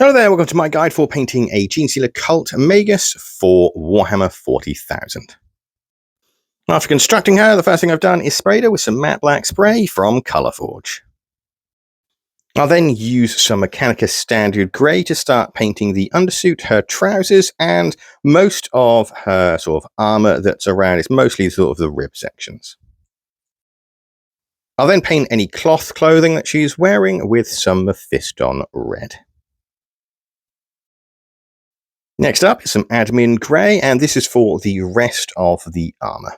Hello there, welcome to my guide for painting a Genestealer cult Magus for Warhammer 40,000. After constructing her, the first thing I've done is sprayed her with some matte black spray from Colourforge. I'll then use some Mechanicus Standard Grey to start painting the undersuit, her trousers, and most of her sort of armour that's around. It's mostly sort of the rib sections. I'll then paint any cloth clothing that she's wearing with some Mephiston Red. Next up is some Admin Grey, and this is for the rest of the armour.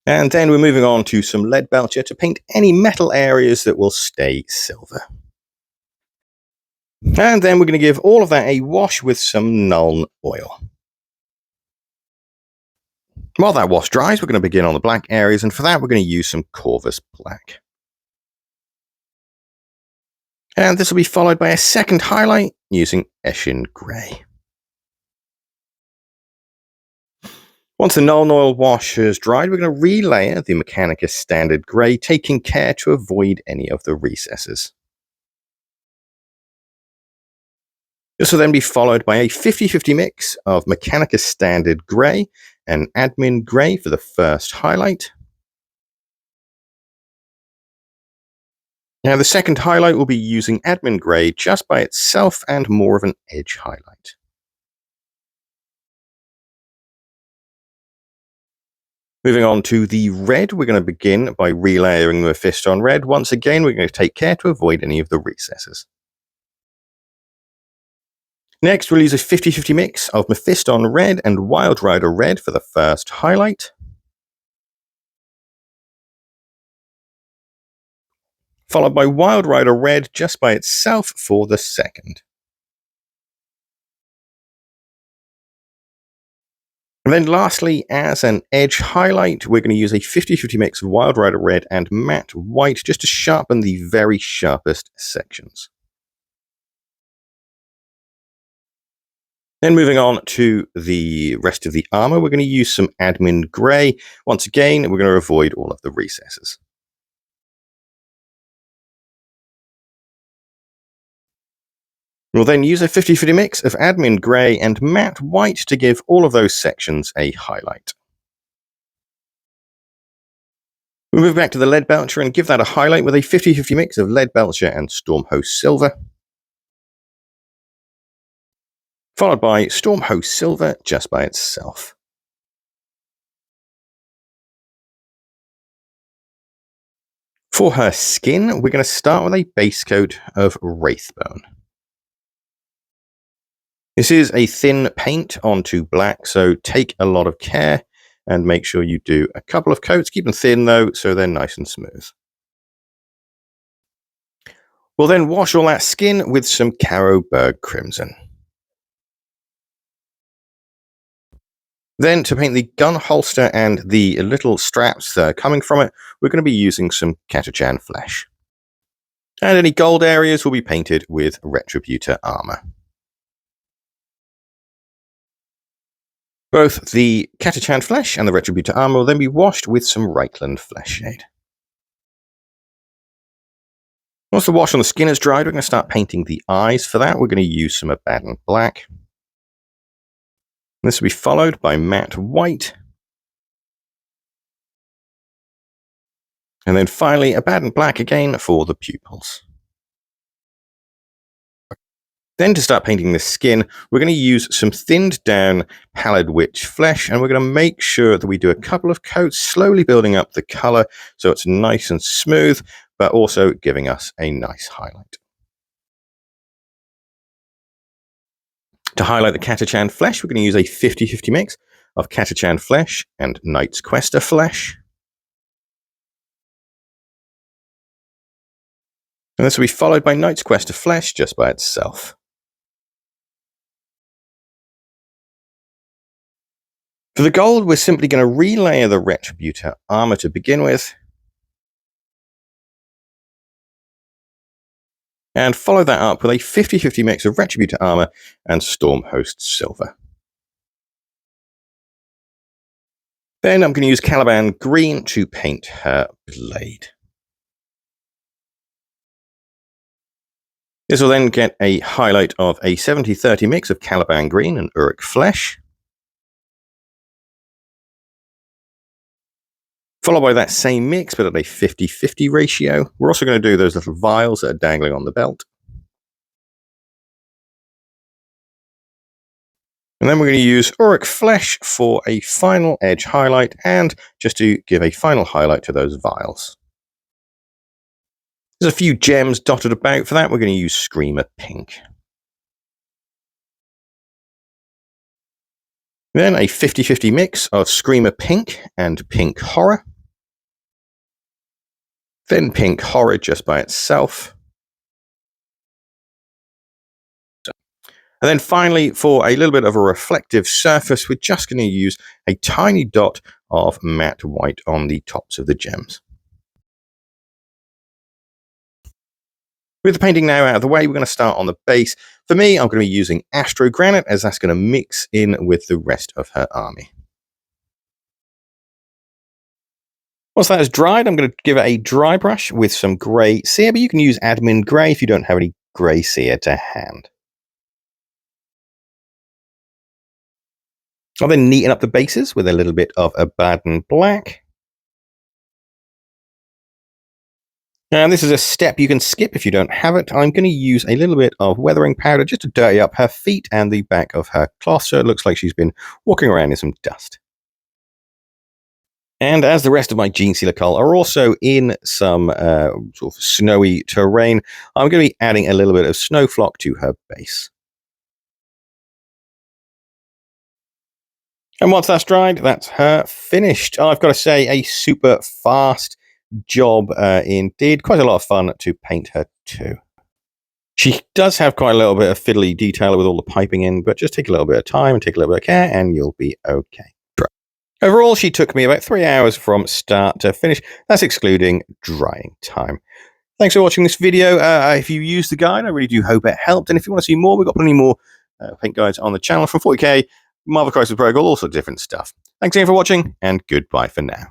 And then we're moving on to some Lead Belcher to paint any metal areas that will stay silver. And then we're going to give all of that a wash with some Nuln oil. While that wash dries, we're going to begin on the black areas, and for that we're going to use some Corvus Black. And this will be followed by a second highlight using Eshin Grey. Once the Nuln oil wash has dried, we're going to relayer the Mechanicus Standard Grey, taking care to avoid any of the recesses. This will then be followed by a 50-50 mix of Mechanicus Standard Grey and Admin Grey for the first highlight. Now the second highlight will be using Admin Grey just by itself and more of an edge highlight. Moving on to the red, we're going to begin by relayering the Mephiston Red. Once again, we're going to take care to avoid any of the recesses. Next, we'll use a 50-50 mix of Mephiston Red and Wild Rider Red for the first highlight. Followed by Wild Rider Red just by itself for the second. And then lastly, as an edge highlight, we're going to use a 50-50 mix of Wild Rider Red and Matte White just to sharpen the very sharpest sections. Then moving on to the rest of the armor, we're going to use some Admin Grey. Once again, we're going to avoid all of the recesses. We'll then use a 50-50 mix of Admin Grey and Matte White to give all of those sections a highlight. We'll move back to the Lead Belcher and give that a highlight with a 50-50 mix of Lead Belcher and Stormhost Silver. Followed by Stormhost Silver just by itself. For her skin, we're going to start with a base coat of Wraithbone. This is a thin paint onto black, so take a lot of care and make sure you do a couple of coats. Keep them thin though, so they're nice and smooth. We'll then wash all that skin with some Carroburg Crimson. Then to paint the gun holster and the little straps coming from it, we're going to be using some Catachan Flesh. And any gold areas will be painted with Retributor Armor. Both the Catachan Flesh and the Retributor Armor will then be washed with some Reichland Flesh Shade. Once the wash on the skin is dried, we're going to start painting the eyes. For that, we're going to use some Abaddon Black. This will be followed by Matte White. And then finally, Abaddon Black again for the pupils. Then to start painting the skin, we're going to use some thinned down Pallid Witch Flesh, and we're going to make sure that we do a couple of coats, slowly building up the color so it's nice and smooth, but also giving us a nice highlight. To highlight the Catachan Flesh, we're going to use a 50-50 mix of Catachan Flesh and Knight's Quester Flesh. And this will be followed by Knight's Quester Flesh just by itself. For the gold, we're simply going to relayer the Retributor Armor to begin with, and follow that up with a 50-50 mix of Retributor Armor and Stormhost Silver. Then I'm going to use Caliban Green to paint her blade. This will then get a highlight of a 70-30 mix of Caliban Green and Uruk Flesh, followed by that same mix but at a 50-50 ratio. We're also going to do those little vials that are dangling on the belt. And then we're going to use Uruk Flesh for a final edge highlight and just to give a final highlight to those vials. There's a few gems dotted about. For that, we're going to use Screamer Pink. Then a 50-50 mix of Screamer Pink and Pink Horror. Then Pink Horror just by itself. And then finally, for a little bit of a reflective surface, we're just going to use a tiny dot of matte white on the tops of the gems. With the painting now out of the way, we're going to start on the base. For me, I'm going to be using Astro Granite, as that's going to mix in with the rest of her army. Once that has dried, I'm going to give it a dry brush with some grey cere, but you can use admin grey if you don't have any grey cere to hand. I'll then neaten up the bases with a little bit of Abaddon Black. And this is a step you can skip if you don't have it. I'm going to use a little bit of weathering powder just to dirty up her feet and the back of her cloth so it looks like she's been walking around in some dust. And as the rest of my Genestealer cull are also in some sort of snowy terrain, I'm going to be adding a little bit of Snowflock to her base. And once that's dried, that's her finished. I've got to say, a super fast job indeed. Quite a lot of fun to paint her too. She does have quite a little bit of fiddly detail with all the piping in, but just take a little bit of time and take a little bit of care and you'll be okay. Overall, she took me about 3 hours from start to finish. That's excluding drying time. Thanks for watching this video. If you used the guide, I really do hope it helped. And if you want to see more, we've got plenty more paint guides on the channel from 40k, Marvel Crisis Protocol, all sorts of different stuff. Thanks again for watching, and goodbye for now.